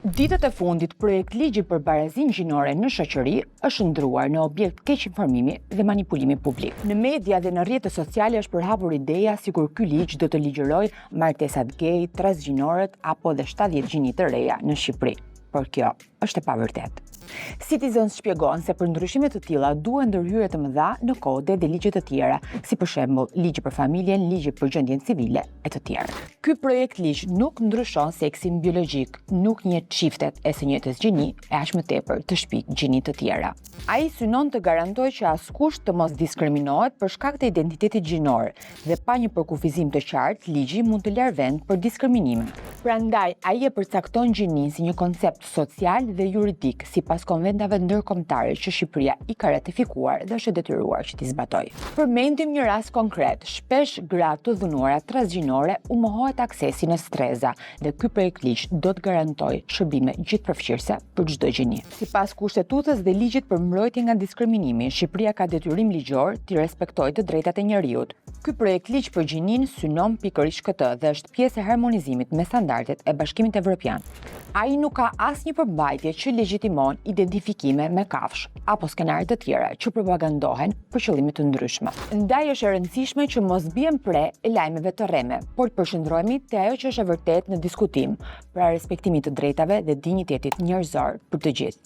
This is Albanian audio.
Ditët e fundit, projekt ligji për barazinë gjinore në shoqëri është ndruar në objekt keq informimi dhe manipulimi publik. Në media dhe në rrjetet sociale është përhapur ideja sikur ky ligj do të ligjërojë martesat gay, transgjinoret apo dhe 70 gjini të reja në Shqipëri. Por kjo është e pavërtetë. Citizens shpjegon se për ndryshime të tilla duhen ndërhyrje të mëdha në kode dhe ligje të tjera, si për shembull ligji për familjen, ligji për gjendjen civile e të tjerë. Ky projekt ligj nuk ndryshon seksin biologjik, nuk njeh çiftet e së njëjtës gjini e aq më tepër të shpik gjini të tjera. Ai synon të garantojë që askush të mos diskriminohet për shkak të identitetit gjinor dhe pa një përkufizim të qartë, ligji mund të larë vend për diskriminime. Prandaj, ai e përcakton gjinin si një koncept social dhe juridik sipas konventave ndërkombëtare që Shqipëria i ka ratifikuar dhe është e detyruar që t'i zbatojë. Përmendim një rast konkret. Shpesh gratë të dhunuara transgjinore u mohohet aksesi në streza dhe ky projekt ligj do të garantojë shërbime gjithëpërfshirëse për çdo gjini. Sipas kushtetutës dhe ligjit për mbrojtje nga diskriminimi, Shqipëria ka detyrim ligjor të respektojë të drejtat e njerëzit. Ky projekt ligj për gjinin synon pikërisht këtë dhe është pjesë e harmonizimit me standardet e Bashkimit Evropian. Ai nuk ka asnjë përmbajtje që legjitimon identifikime me kafshë apo skenare të tjera që propagandohen për qëllime të ndryshme. Ndaj është e rëndësishme që mos bien pre e lajmeve të rreme, por të përshëndrohemi te ajo që është e vërtetë në diskutim, pra respektimi të drejtave dhe dinjitetit njerëzor për të gjithë.